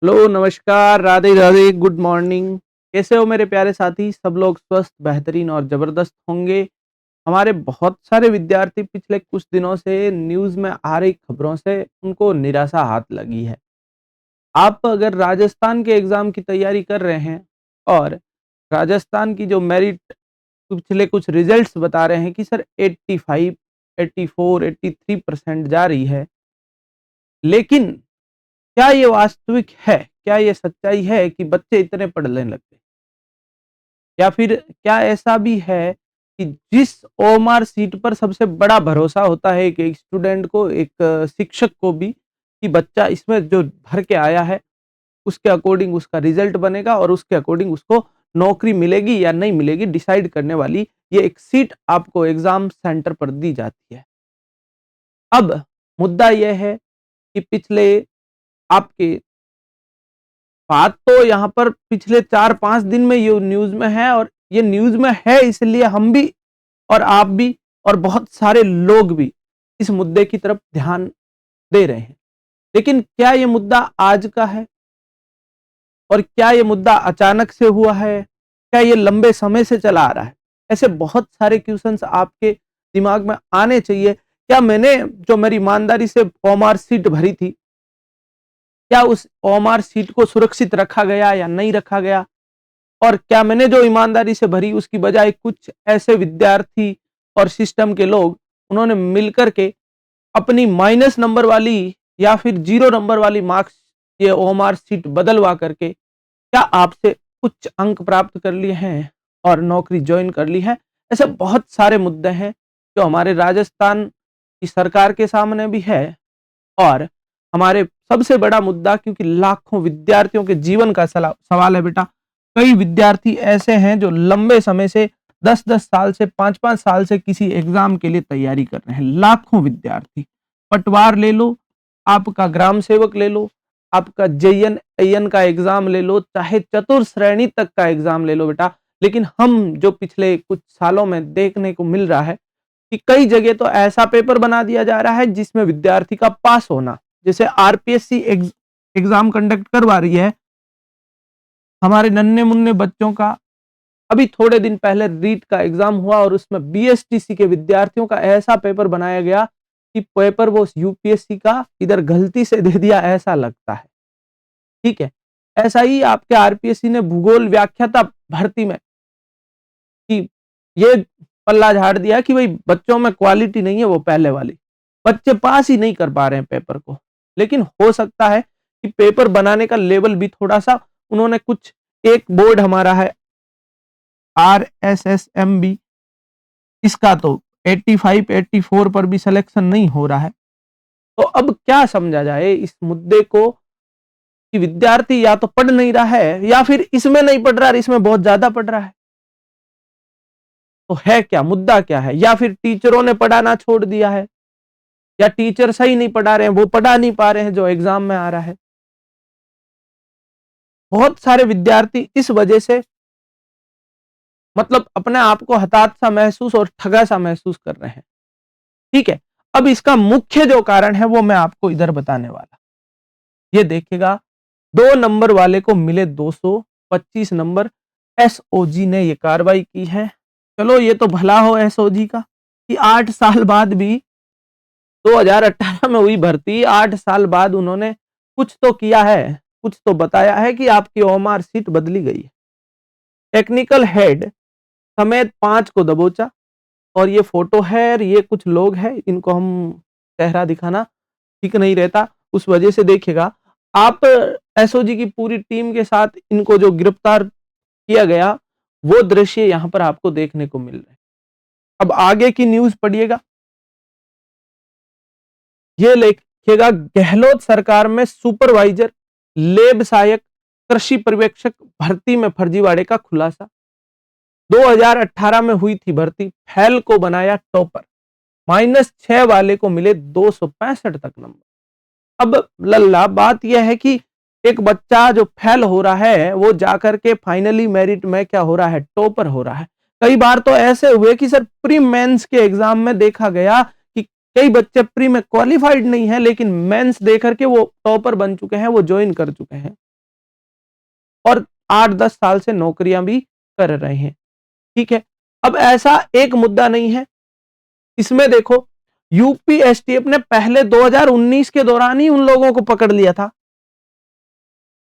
Hello, नमस्कार, Radhe Radhe, good morning. कैसे हो मेरे प्यारे साथी? सब लोग स्वस्थ, बेहतरीन और ज़बरदस्त होंगे। हमारे बहुत सारे विद्यार्थी पिछले कुछ दिनों से न्यूज़ में आ रही खबरों से उनको निराशा हाथ लगी है। आप अगर राजस्थान के एग्ज़ाम की तैयारी कर रहे हैं और राजस्थान की जो मेरिट पिछले कुछ रिज़ल्ट्स बता रहे हैं कि सर 85, 84, 83% जा रही है। लेकिन क्या ये वास्तविक है? क्या ये सच्चाई है कि बच्चे इतने पढ़ने लग गए? या फिर क्या ऐसा भी है कि जिस ओएमआर शीट पर सबसे बड़ा भरोसा होता है एक स्टूडेंट को, एक शिक्षक को भी, कि बच्चा इसमें जो भर के आया है, उसके अकॉर्डिंग उसका रिज़ल्ट बनेगा और उसके अकॉर्डिंग उसको नौकरी मिलेगी या नहीं मिलेगी, डिसाइड करने वाली ये एक सीट आपको एग्ज़ाम सेंटर पर दी जाती है। अब मुद्दा ये है कि पिछले आपके बात तो यहाँ पर पिछले 4-5 दिन में ये न्यूज़ में है, और ये न्यूज़ में है इसलिए हम भी और आप भी और बहुत सारे लोग भी इस मुद्दे की तरफ ध्यान दे रहे हैं। लेकिन क्या ये मुद्दा आज का है? और क्या ये मुद्दा अचानक से हुआ है? क्या ये लंबे समय से चला आ रहा है? ऐसे बहुत सारे क्वेश्चंस आपके दिमाग में आने चाहिए। क्या मैंने जो मेरी ईमानदारी से ओएमआर शीट भरी थी, क्या उस ओएमआर शीट को सुरक्षित रखा गया या नहीं रखा गया? और क्या मैंने जो ईमानदारी से भरी उसकी बजाय कुछ ऐसे विद्यार्थी और सिस्टम के लोग, उन्होंने मिलकर के अपनी माइनस नंबर वाली या फिर 0 नंबर वाली मार्क्स, ये ओएमआर शीट बदलवा करके क्या आपसे उच्च अंक प्राप्त कर लिए हैं और नौकरी जॉइन कर ली है? ऐसे बहुत सारे मुद्दे हैं जो हमारे राजस्थान की सरकार के सामने भी है, और हमारे सबसे बड़ा मुद्दा, क्योंकि लाखों विद्यार्थियों के जीवन का सवाल है बेटा। कई विद्यार्थी ऐसे हैं जो लंबे समय से 10-10 साल से 5-5 साल से किसी एग्जाम के लिए तैयारी कर रहे हैं। लाखों विद्यार्थी, पटवार ले लो, आपका ग्राम सेवक ले लो, आपका जेईएन एईएन का एग्जाम ले लो, चाहे चतुर्थ श्रेणी तक का एग्जाम ले लो बेटा। लेकिन हम जो पिछले कुछ सालों में देखने को मिल रहा है कि कई जगह तो ऐसा पेपर बना दिया जा रहा है जिसमें विद्यार्थी का पास होना, जैसे आरपीएससी एग्जाम कंडक्ट करवा रही है हमारे नन्हे मुन्ने बच्चों का। अभी थोड़े दिन पहले रीट का एग्जाम हुआ और उसमें बीएसटीसी के विद्यार्थियों का ऐसा पेपर बनाया गया कि पेपर वो यूपीएससी का इधर गलती से दे दिया, ऐसा लगता है। ठीक है, ऐसा ही आपके आरपीएससी ने भूगोल व्याख्याता भर्ती में कि ये पल्ला झाड़ दिया कि भाई बच्चों में क्वालिटी नहीं है वो पहले वाली, बच्चे पास ही नहीं कर पा रहे हैं पेपर को। लेकिन हो सकता है कि पेपर बनाने का लेवल भी थोड़ा सा उन्होंने कुछ, एक बोर्ड हमारा है आरएसएसएमबी, इसका तो 85 84 पर भी सिलेक्शन नहीं हो रहा है। तो अब क्या समझा जाए इस मुद्दे को कि विद्यार्थी या तो पढ़ नहीं रहा है या फिर इसमें नहीं पढ़ रहा है, इसमें बहुत ज्यादा पढ़ रहा है। तो है क्या मुद्दा, क्या है? या फिर टीचरों ने पढ़ाना छोड़ दिया है, या टीचर सही नहीं पढ़ा रहे हैं, वो पढ़ा नहीं पा रहे हैं जो एग्जाम में आ रहा है। बहुत सारे विद्यार्थी इस वजह से मतलब अपने आप को हताश सा महसूस और ठगा सा महसूस कर रहे हैं। ठीक है, अब इसका मुख्य जो कारण है वो मैं आपको इधर बताने वाला। ये देखिएगा, 2 नंबर वाले को मिले 225 नंबर। एसओजी ने ये कार्रवाई की है। चलो ये तो भला हो एसओजी का कि 8 साल बाद भी, 2018 में हुई भर्ती, 8 साल बाद उन्होंने कुछ तो किया है, कुछ तो बताया है कि आपकी ओएमआर सीट बदली गई है। टेक्निकल हेड समेत 5 को दबोचा, और ये फोटो है और ये कुछ लोग हैं, इनको हम चेहरा दिखाना ठीक नहीं रहता, उस वजह से देखिएगा आप। एसओजी की पूरी टीम के साथ इनको जो गिरफ्तार किया गया, वो दृश्य यहाँ पर आपको देखने को मिल रहे हैं। अब आगे की न्यूज़ पढ़िएगा। ये लिखिएगा, गहलोत सरकार में सुपरवाइजर, लैब सहायक, कृषि पर्यवेक्षक भर्ती में फर्जीवाड़े का खुलासा। 2018 में हुई थी भर्ती, फैल को बनाया टॉपर, -6 वाले को मिले 265 तक नंबर। अब लल्ला बात यह है कि एक बच्चा जो फेल हो रहा है वो जाकर के फाइनली मेरिट में क्या हो रहा है, टॉपर हो रहा है। कई बार तो ऐसे हुए कि सर प्री मेंस के एग्जाम में देखा गया कि कई बच्चे प्री में क्वालिफाइड नहीं है, लेकिन मेंस देकर के वो टॉपर बन चुके हैं, वो ज्वाइन कर चुके हैं। और 8-10 साल से नौकरियां भी कर रहे हैं। ठीक है, अब ऐसा एक मुद्दा नहीं है इसमें। देखो, यूपी एसटीएफ ने पहले 2019 के दौरान ही उन लोगों को पकड़ लिया था।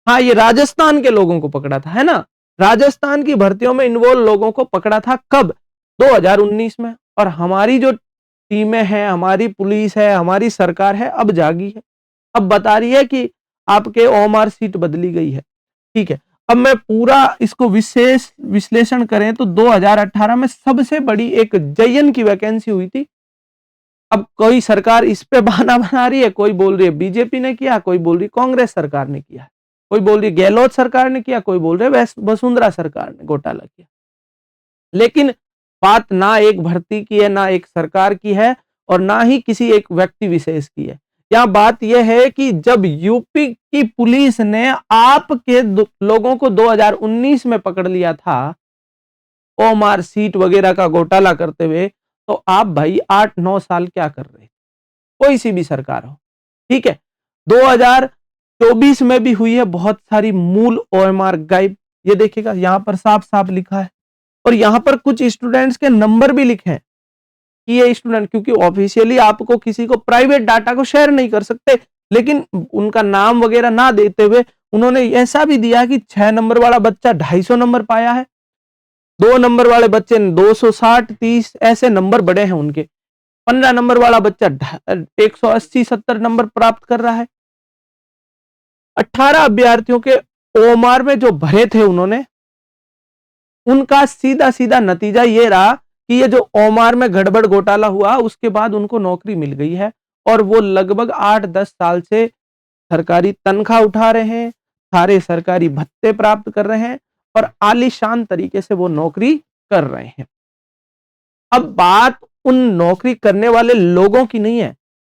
हाँ, ये राजस्थान के लोगों को पकड़ा था, है ना। राजस्थान की भर्तियों में इन्वॉल्व लोगों को पकड़ा था कब? 2019 में। और हमारी जो टीमें हैं, हमारी पुलिस है, हमारी सरकार है, अब जागी है, अब बता रही है कि आपके ओएमआर सीट बदली गई है। ठीक है, अब मैं पूरा इसको विशेष विश्लेषण करें तो 2018 में सबसे बड़ी एक जयन की वैकेंसी हुई थी। अब कोई सरकार इस पे बहाना बना रही है, कोई बोल रही है बीजेपी ने किया, कोई बोल रही कांग्रेस सरकार ने किया, कोई बोल रही गहलोत सरकार ने किया, कोई बोल रहे वसुंधरा सरकार ने घोटाला किया। लेकिन बात ना एक भर्ती की है, ना एक सरकार की है, और ना ही किसी एक व्यक्ति विशेष की है। यहाँ बात यह है कि जब यूपी की पुलिस ने आपके लोगों को 2019 में पकड़ लिया था ओएमआर सीट वगैरह का घोटाला करते हुए, तो आप भाई 8-9 साल क्या कर रहे? कोई सी भी सरकार हो, ठीक है। 2024 में भी हुई है बहुत सारी मूल ओएमआर गायब। ये देखिएगा यहां पर साफ साफ लिखा है, और यहां पर कुछ स्टूडेंट्स के नंबर भी लिखे हैं कि ये स्टूडेंट, क्योंकि ऑफिशियली आपको किसी को प्राइवेट डाटा को शेयर नहीं कर सकते, लेकिन उनका नाम वगैरह ना देते हुए उन्होंने ऐसा भी दिया कि 6 नंबर वाला बच्चा 250 नंबर पाया है, 2 नंबर वाले बच्चे ने 260, 30 ऐसे नंबर बड़े हैं उनके, 15 नंबर वाला बच्चा 180-70 नंबर प्राप्त कर रहा है। 18 अभ्यर्थियों के ओएमआर में जो भरे थे उन्होंने, उनका सीधा सीधा नतीजा ये रहा कि ये जो ओएमआर में गड़बड़ घोटाला हुआ उसके बाद उनको नौकरी मिल गई है, और वो लगभग 8-10 साल से सरकारी तनख्वाह उठा रहे हैं, सारे सरकारी भत्ते प्राप्त कर रहे हैं, और आलीशान तरीके से वो नौकरी कर रहे हैं। अब बात उन नौकरी करने वाले लोगों की नहीं है,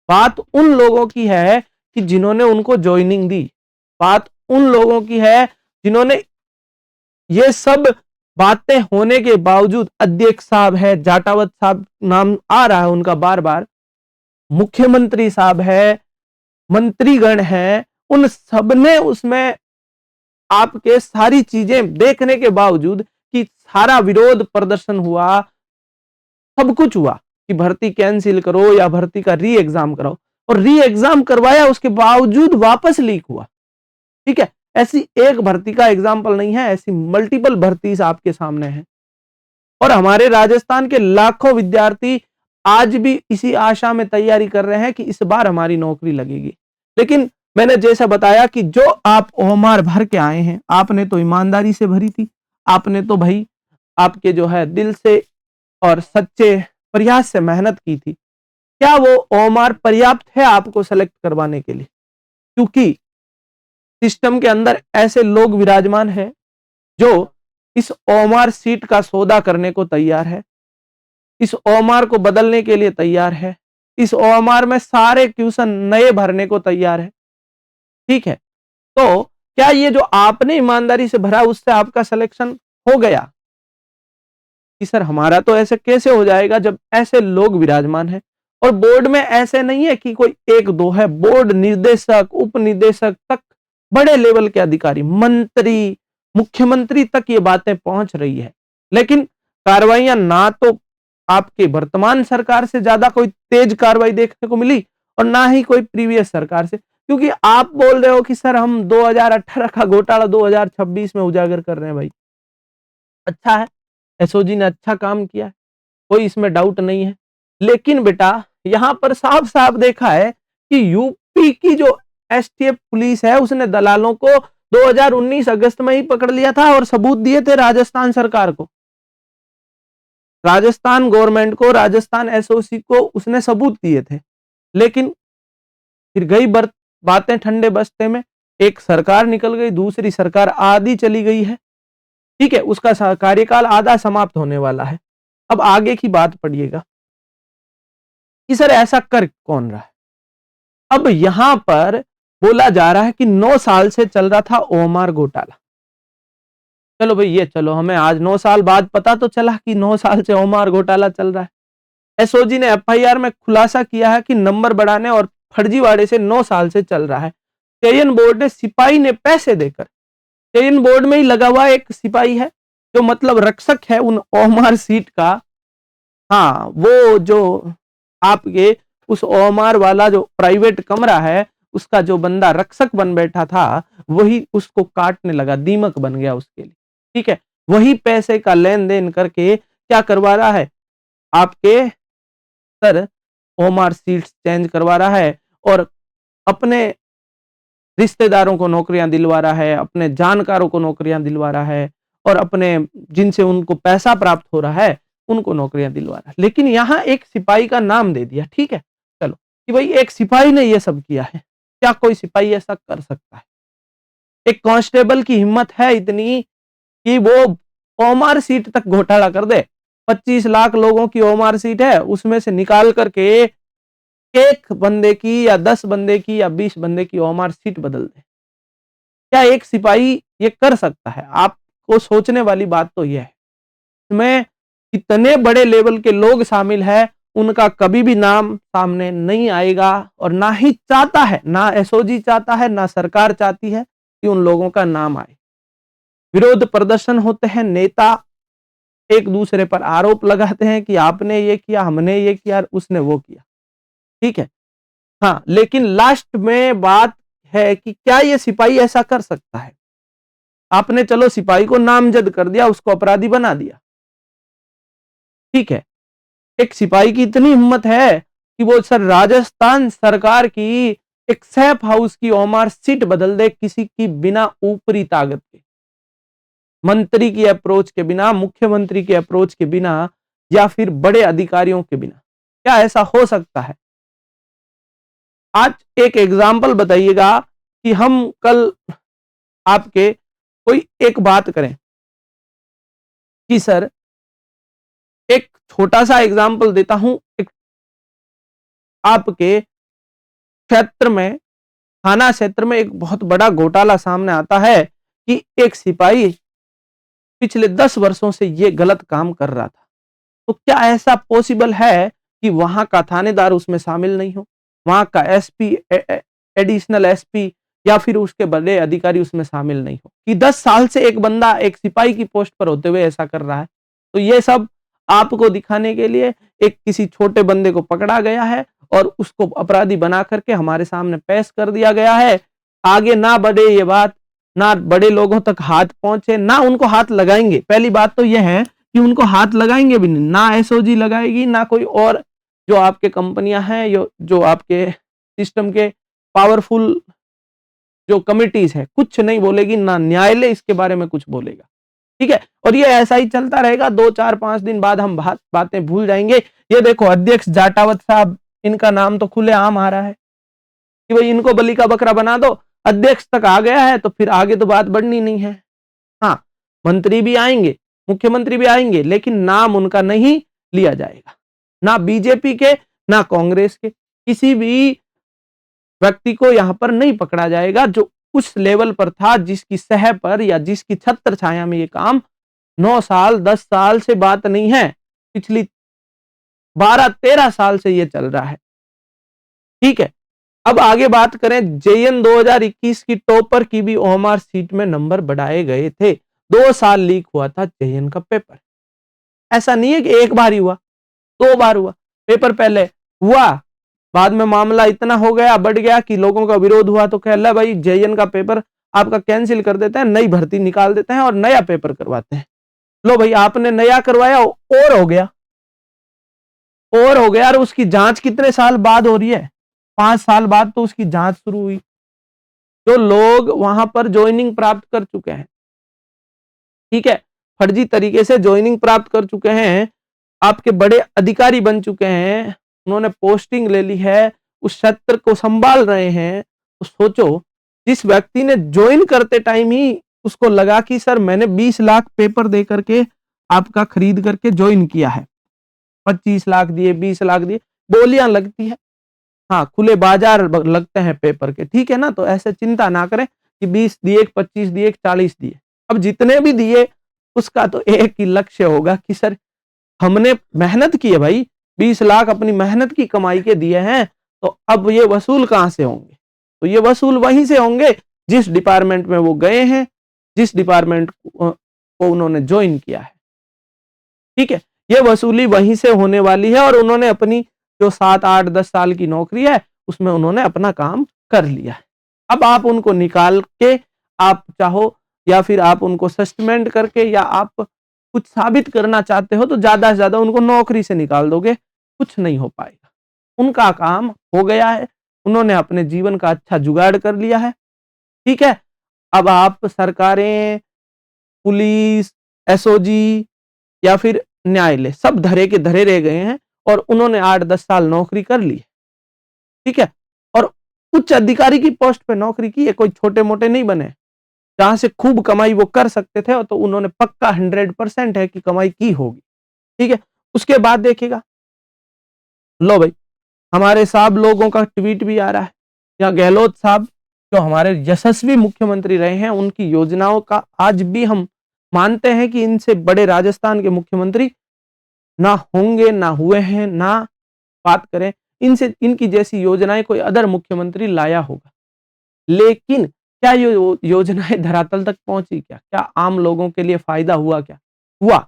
बात उन लोगों की है कि जिन्होंने उनको ज्वाइनिंग दी, बात उन लोगों की है जिन्होंने ये सब बातें होने के बावजूद, अध्यक्ष साहब है, जाटावत साहब नाम आ रहा है उनका बार बार, मुख्यमंत्री साहब है, मंत्रीगण हैं, उन सबने उसमें आपके सारी चीजें देखने के बावजूद कि सारा विरोध प्रदर्शन हुआ, सब कुछ हुआ कि भर्ती कैंसिल करो या भर्ती का री एग्जाम कराओ, और री एग्जाम करवाया उसके बावजूद वापस लीक हुआ। ठीक है, ऐसी एक भर्ती का एग्जाम्पल नहीं है, ऐसी मल्टीपल भर्ती आपके सामने है, और हमारे राजस्थान के लाखों विद्यार्थी आज भी इसी आशा में तैयारी कर रहे हैं कि इस बार हमारी नौकरी लगेगी। लेकिन मैंने जैसा बताया कि जो आप ओएमआर भर के आए हैं, आपने तो ईमानदारी से भरी थी, आपने तो भाई आपके जो है दिल से और सच्चे प्रयास से मेहनत की थी। क्या वो ओएमआर पर्याप्त है आपको सेलेक्ट करवाने के लिए? क्योंकि सिस्टम के अंदर ऐसे लोग विराजमान हैं जो इस ओएमआर सीट का सौदा करने को तैयार है, इस ओएमआर को बदलने के लिए तैयार है, इस ओएमआर में सारे क्वेश्चन नए भरने को तैयार है। ठीक है, तो क्या ये जो आपने ईमानदारी से भरा उससे आपका सिलेक्शन हो गया? कि सर हमारा तो ऐसे कैसे हो जाएगा जब ऐसे लोग विराजमान हैं, और बोर्ड में ऐसे नहीं है कि कोई एक दो है, बोर्ड निर्देशक, उप निदेशक तक, बड़े लेवल के अधिकारी, मंत्री, मुख्यमंत्री तक ये बातें पहुंच रही है। लेकिन कार्रवाइयां ना तो आपके वर्तमान सरकार से ज्यादा कोई तेज कार्रवाई देखने को मिली, और ना ही कोई प्रीवियस सरकार से, क्योंकि आप बोल रहे हो कि सर हम 2018 का घोटाला 2026 में उजागर कर रहे हैं। भाई अच्छा है, एसओजी ने अच्छा काम किया है, कोई इसमें डाउट नहीं है। लेकिन बेटा यहां पर साफ साफ देखा है कि यूपी की जो एसटीएफ पुलिस है उसने दलालों को 2019 अगस्त में ही पकड़ लिया था, और सबूत दिए थे राजस्थान सरकार को, राजस्थान गवर्नमेंट को, राजस्थान एसओसी को उसने सबूत दिए थे। लेकिन फिर गई बातें ठंडे बस्ते में, एक सरकार निकल गई, दूसरी सरकार आधी चली गई है। ठीक है, उसका कार्यकाल आधा समाप्त होने वाला है। अब आगे की बात पढ़िएगा कि सर ऐसा कर कौन रहा है। अब यहां पर बोला जा रहा है कि 9 साल से चल रहा था ओएमआर घोटाला। चलो भाई, ये चलो हमें आज 9 साल बाद पता तो चला कि 9 साल से ओएमआर घोटाला चल रहा है। एसओजी ने एफआईआर में खुलासा किया है कि नंबर बढ़ाने और फर्जीवाड़े से 9 साल से चल रहा है। चयन बोर्ड ने सिपाही ने पैसे देकर चयन बोर्ड में ही लगा हुआ एक सिपाही है जो मतलब रक्षक है उन ओमार सीट का। हाँ, वो जो आपके उस ओमार वाला जो प्राइवेट कमरा है उसका जो बंदा रक्षक बन बैठा था वही उसको काटने लगा, दीमक बन गया उसके लिए। ठीक है, वही पैसे का लेन देन करके क्या करवा रहा है, आपके सर ओमार सीट्स चेंज करवा रहा है और अपने रिश्तेदारों को नौकरियां दिलवा रहा है, अपने जानकारों को नौकरियां दिलवा रहा है और अपने जिनसे उनको पैसा प्राप्त हो रहा है उनको नौकरियां दिलवा रहा है। लेकिन यहां एक सिपाही का नाम दे दिया, ठीक है, चलो कि भाई एक सिपाही ने यह सब किया है। क्या कोई सिपाही ऐसा कर सकता है? एक कांस्टेबल की हिम्मत है इतनी कि वो ओमार सीट तक घोटाला कर दे। 25 लाख लोगों की ओमार सीट है, उसमें से निकाल करके एक बंदे की या 10 बंदे की या 20 बंदे की ओमार सीट बदल दे। क्या एक सिपाही ये कर सकता है? आपको सोचने वाली बात तो यह है। इसमें कितने बड़े लेवल के लोग शामिल हैं, उनका कभी भी नाम सामने नहीं आएगा और ना ही चाहता है, ना एसओजी चाहता है, ना सरकार चाहती है कि उन लोगों का नाम आए। विरोध प्रदर्शन होते हैं, नेता एक दूसरे पर आरोप लगाते हैं कि आपने ये किया, हमने ये किया, उसने वो किया। ठीक है, हाँ, लेकिन लास्ट में बात है कि क्या ये सिपाही ऐसा कर सकता है? आपने चलो सिपाही को नामजद कर दिया, उसको अपराधी बना दिया, ठीक है। एक सिपाही की इतनी हिम्मत है कि वो सर राजस्थान सरकार की एक सेफ हाउस की ओमार सीट बदल दे किसी की बिना ऊपरी ताकत के, मंत्री की अप्रोच के बिना, मुख्यमंत्री की अप्रोच के बिना या फिर बड़े अधिकारियों के बिना। क्या ऐसा हो सकता है? आज एक एग्जाम्पल बताइएगा कि हम कल आपके कोई एक बात करें कि सर एक छोटा सा एग्जाम्पल देता हूं, एक आपके क्षेत्र में, थाना क्षेत्र में एक बहुत बड़ा घोटाला सामने आता है कि एक सिपाही पिछले 10 वर्षों से ये गलत काम कर रहा था। तो क्या ऐसा पॉसिबल है कि वहां का थानेदार उसमें शामिल नहीं हो, वहां का एसपी, एडिशनल एसपी या फिर उसके बड़े अधिकारी उसमें शामिल नहीं हो, कि 10 साल से एक बंदा एक सिपाही की पोस्ट पर होते हुए ऐसा कर रहा है? तो ये सब आपको दिखाने के लिए एक किसी छोटे बंदे को पकड़ा गया है और उसको अपराधी बना करके हमारे सामने पेश कर दिया गया है। आगे ना बढ़े ये बात, ना बड़े लोगों तक हाथ पहुंचे, ना उनको हाथ लगाएंगे। पहली बात तो यह है कि उनको हाथ लगाएंगे भी नहीं, ना एसओजी लगाएगी, ना कोई और जो आपके कंपनियां हैं, जो आपके सिस्टम के पावरफुल जो कमिटीज है, कुछ नहीं बोलेगी, ना न्यायालय इसके बारे में कुछ बोलेगा। ठीक है, और ये ऐसा ही चलता रहेगा। 2 4 5 दिन बाद हम बातें भूल जाएंगे। ये देखो अध्यक्ष जाटावत साहब, इनका नाम तो खुलेआम आ रहा है कि भाई इनको बलि का बकरा बना दो। अध्यक्ष तक आ गया है तो फिर आगे तो बात बढ़नी नहीं है। हाँ, मंत्री भी आएंगे, मुख्यमंत्री भी आएंगे, लेकिन नाम उनका नहीं लिया जाएगा, ना बीजेपी के, ना कांग्रेस के, किसी भी व्यक्ति को यहां पर नहीं पकड़ा जाएगा जो उस लेवल पर था, जिसकी सह पर या जिसकी छत्र छाया में ये काम 9 साल 10 साल से बात नहीं है, पिछली 12 13 साल से ये चल रहा है। ठीक है, अब आगे बात करें, जेएन 2021 की टॉपर की भी ओएमआर सीट में नंबर बढ़ाए गए थे। 2 साल लीक हुआ था जेएन का पेपर। ऐसा नहीं है कि एक बार ही हुआ, 2 बार हुआ। पेपर पहले हुआ, बाद में मामला इतना हो गया, बढ़ गया कि लोगों का विरोध हुआ, तो कह ला भाई जेएन का पेपर आपका कैंसिल कर देते हैं, नई भर्ती निकाल देते हैं और नया पेपर करवाते हैं। लो भाई, आपने नया करवाया और हो गया, और हो गया। और उसकी जांच कितने साल बाद हो रही है? 5 साल बाद तो उसकी जांच शुरू हुई। जो लोग वहां पर ज्वाइनिंग प्राप्त कर चुके हैं, ठीक है, फर्जी तरीके से ज्वाइनिंग प्राप्त कर चुके हैं, आपके बड़े अधिकारी बन चुके हैं, उन्होंने पोस्टिंग ले ली है, उस क्षेत्र को संभाल रहे हैं, तो सोचो जिस व्यक्ति ने ज्वाइन करते टाइम ही उसको लगा कि सर मैंने 20 लाख पेपर दे करके आपका खरीद करके ज्वाइन किया है, 25 लाख दिए, 20 लाख दिए, बोलियां लगती है। हाँ, खुले बाजार लगते हैं पेपर के, ठीक है ना। तो ऐसे चिंता ना करें कि 20 दिए, 25 दिए, 40 दिए। अब जितने भी दिए उसका तो एक ही लक्ष्य होगा कि सर हमने मेहनत की है भाई, 20 लाख अपनी मेहनत की कमाई के दिए हैं, तो अब ये वसूल कहां से होंगे? तो ये वसूल वहीं से होंगे जिस डिपार्टमेंट में वो गए हैं, जिस डिपार्टमेंट को उन्होंने ज्वाइन किया है। ठीक है, ये वसूली वहीं से होने वाली है और उन्होंने अपनी जो 7, 8, 10 साल की नौकरी है उसमें उन्होंने अपना काम कर लिया है। अब आप उनको निकाल के आप चाहो या फिर आप उनको सस्पेंड करके या आप कुछ साबित करना चाहते हो तो ज्यादा से ज्यादा उनको नौकरी से निकाल दोगे, कुछ नहीं हो पाएगा। उनका काम हो गया है, उन्होंने अपने जीवन का अच्छा जुगाड़ कर लिया है। ठीक है, अब आप सरकारें, पुलिस, एसओजी या फिर न्यायालय सब धरे के धरे रह गए हैं और उन्होंने 8-10 साल नौकरी कर ली है। ठीक है, और उच्च अधिकारी की पोस्ट पे नौकरी की है, कोई छोटे मोटे नहीं बने। जहां से खूब कमाई वो कर सकते थे तो उन्होंने पक्का 100% है कि कमाई की होगी। ठीक है, उसके बाद देखिएगा, लो भाई हमारे साहब लोगों का ट्वीट भी आ रहा है, या गहलोत साहब जो हमारे यशस्वी मुख्यमंत्री रहे हैं उनकी योजनाओं का आज भी हम मानते हैं कि इनसे बड़े राजस्थान के मुख्यमंत्री ना होंगे, ना हुए हैं, ना बात करें इनसे, इनकी जैसी योजनाएं कोई अदर मुख्यमंत्री लाया होगा। लेकिन क्या ये योजनाएं धरातल तक पहुंची? क्या आम लोगों के लिए फायदा हुआ? क्या हुआ?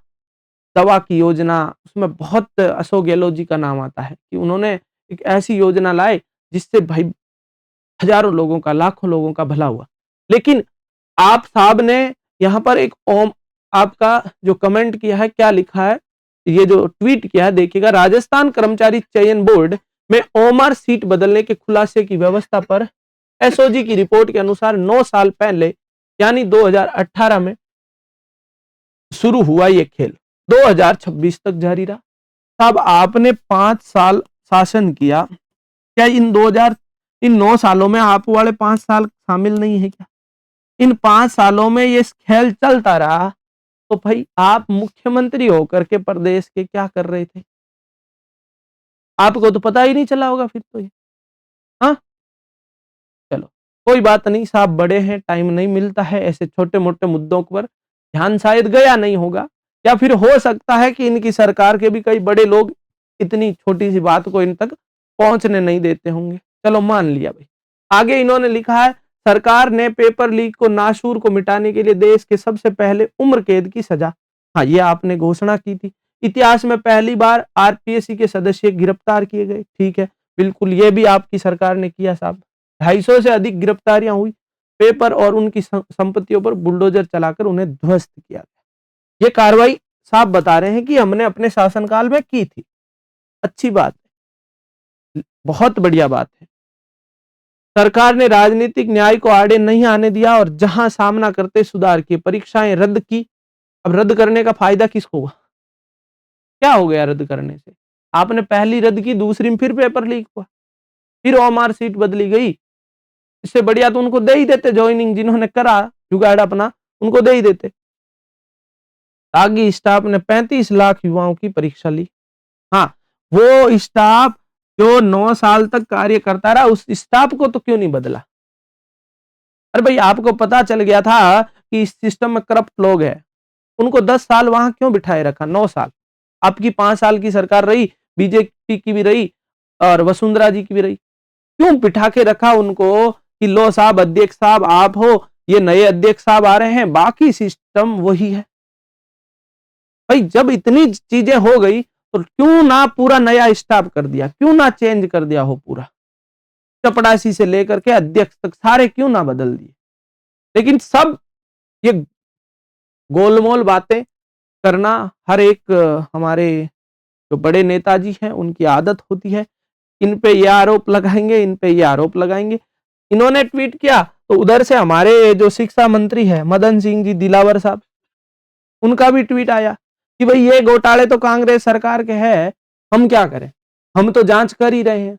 दवा की योजना, उसमें बहुत अशोक गहलोत जी का नाम आता है कि उन्होंने एक ऐसी योजना लाए जिससे भाई हजारों लोगों का, लाखों लोगों का भला हुआ। लेकिन आप साहब ने यहाँ पर एक ओम आपका जो कमेंट किया है, क्या लिखा है, ये जो ट्वीट किया है देखिएगा, राजस्थान कर्मचारी चयन बोर्ड में ओमआर सीट बदलने के खुलासे की व्यवस्था पर एसओजी की रिपोर्ट के अनुसार 9 साल पहले यानी 2018 में शुरू हुआ ये खेल 2026 तक जारी रहा। साहब आपने 5 साल शासन किया, क्या इन 9 सालों में आप वाले 5 साल शामिल नहीं है क्या? इन 5 सालों में ये खेल चलता रहा तो भाई आप मुख्यमंत्री होकर के प्रदेश के क्या कर रहे थे? आपको तो पता ही नहीं चला होगा फिर तो ये। हाँ, चलो कोई बात नहीं साहब, बड़े हैं, टाइम नहीं मिलता है, ऐसे छोटे मोटे मुद्दों पर ध्यान शायद गया नहीं होगा, या फिर हो सकता है कि इनकी सरकार के भी कई बड़े लोग इतनी छोटी सी बात को इन तक पहुंचने नहीं देते होंगे। चलो मान लिया भाई। आगे इन्होंने लिखा है, सरकार ने पेपर लीक को, नासूर को मिटाने के लिए देश के सबसे पहले उम्र कैद की सजा, हाँ ये आपने घोषणा की थी। इतिहास में पहली बार आरपीएससी के सदस्य गिरफ्तार किए गए, ठीक है, बिल्कुल ये भी आपकी सरकार ने किया साहब। 250 से अधिक गिरफ्तारियां हुई, पेपर और उनकी संपत्तियों पर बुलडोजर चलाकर उन्हें ध्वस्त किया गया। ये कार्रवाई साहब बता रहे हैं कि हमने अपने शासनकाल में की थी। अच्छी बात है, बहुत बढ़िया बात है। सरकार ने राजनीतिक न्याय को आड़े नहीं आने दिया और जहां सामना करते सुधार किए, परीक्षाएं रद्द की। अब रद्द करने का फायदा किसको हुआ? क्या हो गया रद्द करने से? आपने पहली रद्द की, दूसरी में फिर पेपर लीक हुआ, फिर ओएमआर सीट बदली गई। इससे बढ़िया तो उनको दे ही देते ज्वाइनिंग, जिन्होंने करा जुगाड़ अपना उनको दे ही देते। तागी स्टाफ ने 35 लाख युवाओं की परीक्षा ली। हाँ, वो स्टाफ जो 9 साल तक कार्य करता रहा, उस स्टाफ को तो क्यों नहीं बदला? अरे भाई आपको पता चल गया था कि इस सिस्टम में करप्ट लोग हैं, उनको 10 साल वहां क्यों बिठाए रखा? 9 साल आपकी 5 साल की सरकार रही, बीजेपी की भी रही और वसुंधरा जी की भी रही, क्यों बिठा के रखा उनको कि लो साहब अध्यक्ष साहब आप हो, ये नए अध्यक्ष साहब आ रहे हैं, बाकी सिस्टम वही है। भाई जब इतनी चीजें हो गई तो क्यों ना पूरा नया स्टाफ कर दिया, क्यों ना चेंज कर दिया हो पूरा, चपड़ासी से लेकर के अध्यक्ष तक सारे क्यों ना बदल दिए? लेकिन सब ये गोलमोल बातें करना हर एक हमारे जो बड़े नेताजी हैं उनकी आदत होती है। इन पे ये आरोप लगाएंगे, इन पे ये आरोप लगाएंगे। इन्होंने ट्वीट किया तो उधर से हमारे जो शिक्षा मंत्री है मदन सिंह जी दिलावर साहब, उनका भी ट्वीट आया कि भाई ये घोटाले तो कांग्रेस सरकार के हैं, हम क्या करें, हम तो जांच कर ही रहे हैं।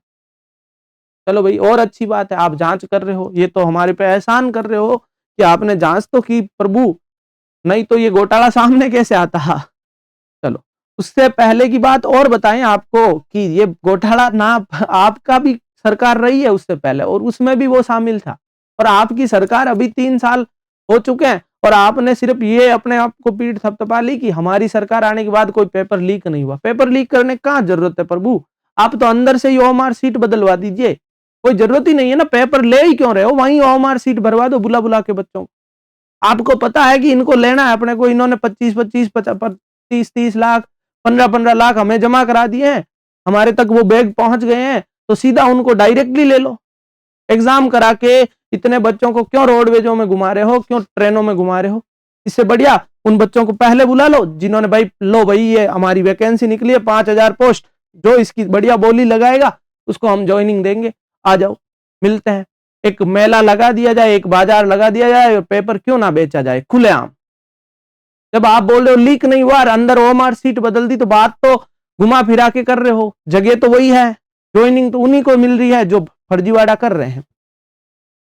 चलो भाई और अच्छी बात है, आप जांच कर रहे हो, ये तो हमारे पे एहसान कर रहे हो कि आपने जांच तो की प्रभु, नहीं तो ये घोटाला सामने कैसे आता। चलो उससे पहले की बात और बताएं आपको कि ये घोटाला ना आपका भी सरकार रही है उससे पहले और उसमें भी वो शामिल था, और आपकी सरकार अभी 3 साल हो चुके हैं और आपने सिर्फ ये अपने आप को पीठ थपथपा ली कि हमारी सरकार आने के बाद कोई पेपर लीक नहीं हुआ। पेपर लीक करने की कहां जरूरत है प्रभु, आप तो अंदर से ही ओएमआर सीट बदलवा दीजिए, कोई जरूरत ही नहीं है ना, पेपर ले ही क्यों रहे हो, वहीं ओएमआर सीट भरवा दो बुला बुला के बच्चों को। आपको पता है कि इनको लेना है अपने को, इन्होंने 25-25, 30 लाख, 15-15 लाख हमें जमा करा दिए हैं, हमारे तक वो बैग पहुंच गए हैं, तो सीधा उनको डायरेक्टली ले लो। एग्जाम करा के इतने बच्चों को क्यों रोडवेजों में घुमा रहे हो, क्यों ट्रेनों में घुमा रहे हो? इससे बढ़िया उन बच्चों को पहले बुला लो जिन्होंने भाई लो भाई ये हमारी वैकेंसी निकली है 5,000 पोस्ट, जो इसकी बढ़िया बोली लगाएगा उसको हम ज्वाइनिंग देंगे, आ जाओ मिलते हैं। एक मेला लगा दिया जाए, एक बाजार लगा दिया जाए, पेपर क्यों ना बेचा जाए खुलेआम। जब आप बोल रहे हो लीक नहीं हुआ और अंदर ओएमआर सीट बदल दी, तो बात तो घुमा फिरा के कर रहे हो, जगह तो वही है, ज्वाइनिंग तो उन्हीं को मिल रही है जो फर्जीवाड़ा कर रहे हैं।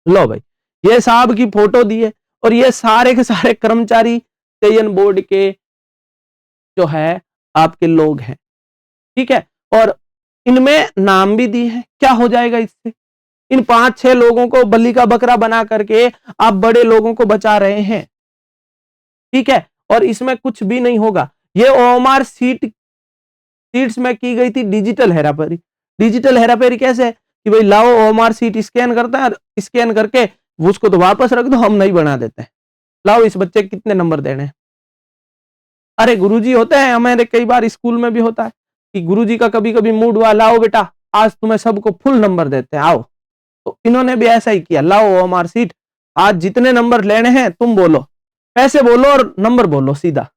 लो भाई ये साहब की फोटो दी है, और ये सारे के सारे कर्मचारी चयन बोर्ड के जो है आपके लोग हैं, ठीक है, और इनमें नाम भी दिए हैं। क्या हो जाएगा इससे? इन 5-6 लोगों को बलि का बकरा बना करके आप बड़े लोगों को बचा रहे हैं, ठीक है, और इसमें कुछ भी नहीं होगा। ये ओएमआर सीट्स में की गई थी डिजिटल हेराफेरी। डिजिटल हेराफेरी कैसे है कि भाई लाओ ओएमआर सीट स्कैन करता है, स्कैन करके उसको तो वापस रख दो, हम नहीं बना देते हैं, लाओ इस बच्चे कितने नंबर देने हैं। अरे गुरुजी होते हैं, हमारे कई बार स्कूल में भी होता है कि गुरुजी का कभी कभी मूड हुआ, लाओ बेटा आज तुम्हें सबको फुल नंबर देते हैं, आओ। तो इन्होंने भी ऐसा ही किया, लाओ ओएमआर सीट, आज जितने नंबर लेने हैं तुम बोलो, पैसे बोलो और नंबर बोलो सीधा,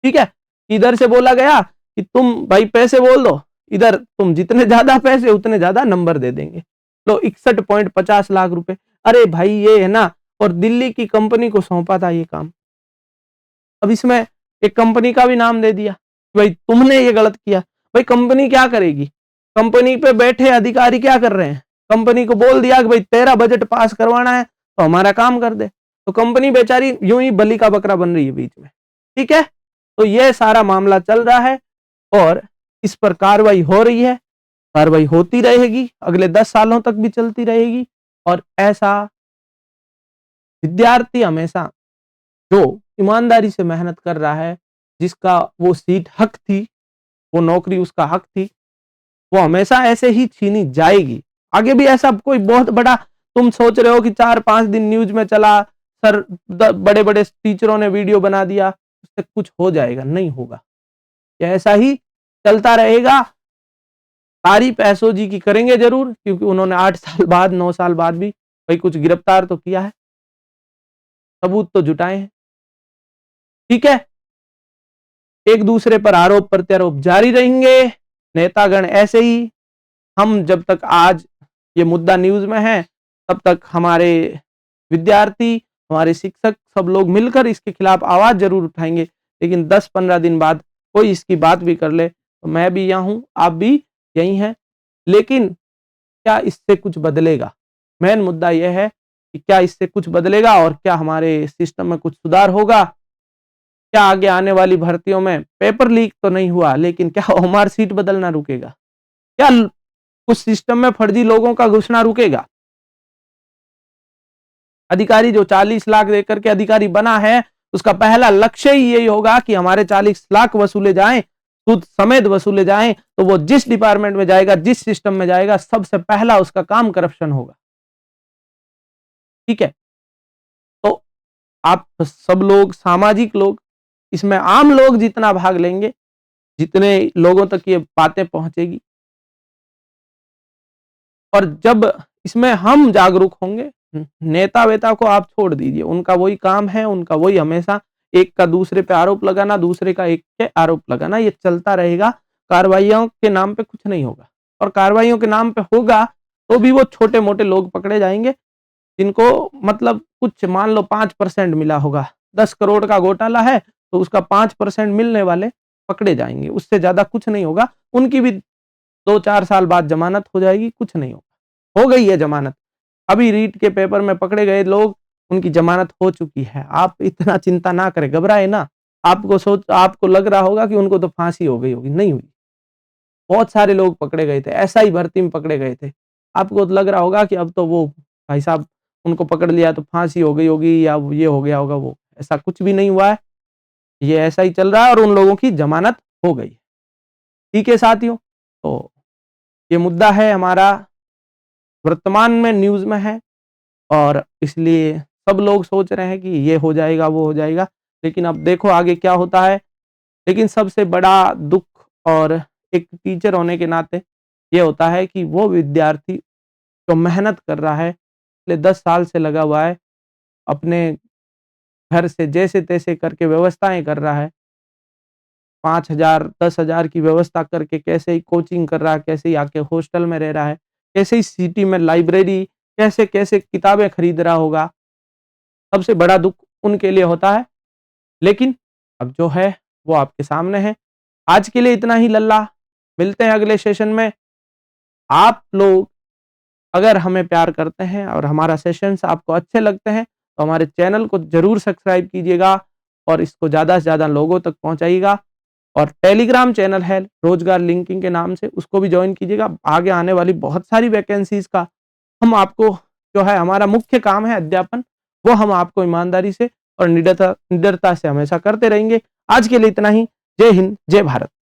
ठीक है। इधर से बोला गया कि तुम भाई पैसे बोल दो, इधर तुम जितने ज्यादा पैसे उतने ज्यादा नंबर दे देंगे। लो 61.50 लाख रुपए। अरे भाई ये है ना, और दिल्ली की कंपनी को सौंपा था ये काम। अब इसमें एक कंपनी का भी नाम दे दिया भाई तुमने ये गलत किया। भाई कंपनी क्या करेगी? कंपनी पे बैठे अधिकारी क्या कर रहे हैं? कंपनी को बोल दिया कि भाई तेरा बजट पास करवाना है तो हमारा काम कर दे, तो कंपनी बेचारी यूं ही बलि का बकरा बन रही है बीच में, ठीक है। तो ये सारा मामला चल रहा है और इस पर कार्रवाई हो रही है, कार्रवाई होती रहेगी, अगले 10 सालों तक भी चलती रहेगी। और ऐसा विद्यार्थी हमेशा जो ईमानदारी से मेहनत कर रहा है, जिसका वो सीट हक थी, वो नौकरी उसका हक थी, वो हमेशा ऐसे ही छीनी जाएगी। आगे भी ऐसा कोई बहुत बड़ा तुम सोच रहे हो कि 4-5 दिन न्यूज में चला, सर बड़े बड़े टीचरों ने वीडियो बना दिया, उससे कुछ हो जाएगा? नहीं होगा, ये ऐसा ही चलता रहेगा। तारीफ एसओ जी की करेंगे जरूर, क्योंकि उन्होंने 8 साल बाद 9 साल बाद भी भाई कुछ गिरफ्तार तो किया है, सबूत तो जुटाए हैं, ठीक है। एक दूसरे पर आरोप प्रत्यारोप जारी रहेंगे, नेतागण ऐसे ही। हम जब तक आज ये मुद्दा न्यूज में है तब तक हमारे विद्यार्थी, हमारे शिक्षक सब लोग मिलकर इसके खिलाफ आवाज जरूर उठाएंगे, लेकिन 10-15 दिन बाद कोई इसकी बात भी कर ले तो मैं भी यहाँ हूं, आप भी यही हैं। लेकिन क्या इससे कुछ बदलेगा? मेन मुद्दा यह है कि क्या इससे कुछ बदलेगा और क्या हमारे सिस्टम में कुछ सुधार होगा? क्या आगे आने वाली भर्तियों में पेपर लीक तो नहीं हुआ, लेकिन क्या ओएमआर सीट बदलना रुकेगा? क्या कुछ सिस्टम में फर्जी लोगों का घुसना रुकेगा? अधिकारी जो 40 लाख देकर के अधिकारी बना है, उसका पहला लक्ष्य ही यही होगा कि हमारे 40 लाख वसूले जाएं, सूद समेत वसूले जाएं, तो वो जिस डिपार्टमेंट में जाएगा, जिस सिस्टम में जाएगा, सबसे पहला उसका काम करप्शन होगा, ठीक है। तो आप सब लोग, सामाजिक लोग, इसमें आम लोग जितना भाग लेंगे, जितने लोगों तक ये बातें पहुंचेगी, और जब इसमें हम जागरूक होंगे, नेता वेता को आप छोड़ दीजिए, उनका वही काम है, उनका वही हमेशा एक का दूसरे पे आरोप लगाना, दूसरे का एक पे आरोप लगाना, ये चलता रहेगा। कार्रवाइयों के नाम पे कुछ नहीं होगा, और कार्रवाइयों के नाम पे होगा तो भी वो छोटे मोटे लोग पकड़े जाएंगे, जिनको मतलब कुछ मान लो 5% मिला होगा, 10 करोड़ का घोटाला है तो उसका 5% मिलने वाले पकड़े जाएंगे, उससे ज्यादा कुछ नहीं होगा। उनकी भी 2-4 साल बाद जमानत हो जाएगी, कुछ नहीं होगा। हो गई है जमानत, अभी रीट के पेपर में पकड़े गए लोग, उनकी जमानत हो चुकी है। आप इतना चिंता ना करें, घबराए ना। आपको लग रहा होगा कि उनको तो फांसी हो गई होगी, नहीं हुई। बहुत सारे लोग पकड़े गए थे, ऐसा ही भर्ती में पकड़े गए थे। आपको तो लग रहा होगा कि अब तो वो भाई साहब उनको पकड़ लिया तो फांसी हो गई होगी या ये हो गया होगा, वो ऐसा कुछ भी नहीं हुआ है। ये ऐसा ही चल रहा है और उन लोगों की जमानत हो गई। ठीक है साथियों, तो ये मुद्दा है हमारा, वर्तमान में न्यूज में है, और इसलिए सब लोग सोच रहे हैं कि ये हो जाएगा, वो हो जाएगा, लेकिन अब देखो आगे क्या होता है। लेकिन सबसे बड़ा दुःख और एक टीचर होने के नाते ये होता है कि वो विद्यार्थी जो मेहनत कर रहा है, पिछले 10 साल से लगा हुआ है, अपने घर से जैसे-तैसे करके व्यवस्थाएँ कर रहा है, 5,000 10,000 की व्यवस्था करके कैसे ही कोचिंग कर रहा है, कैसे ही आके हॉस्टल में रह रहा है, कैसे ही सिटी में लाइब्रेरी, कैसे-कैसे किताबें खरीद रहा होगा। सबसे बड़ा दुःख उनके लिए होता है, लेकिन अब जो है वो आपके सामने है। आज के लिए इतना ही लल्ला, मिलते हैं अगले सेशन में। आप लोग अगर हमें प्यार करते हैं और हमारा सेशंस आपको अच्छे लगते हैं, तो हमारे चैनल को ज़रूर सब्सक्राइब कीजिएगा और इसको ज़्यादा से ज़्यादा लोगों तक पहुँचाइएगा। और टेलीग्राम चैनल है रोजगार लिंकिंग के नाम से, उसको भी जॉइन कीजिएगा। आगे आने वाली बहुत सारी वैकेंसीज़ का हम आपको जो है हमारा मुख्य काम है अध्यापन, वो हम आपको ईमानदारी से और निडरता निडरता से हमेशा करते रहेंगे। आज के लिए इतना ही। जय हिंद, जय भारत।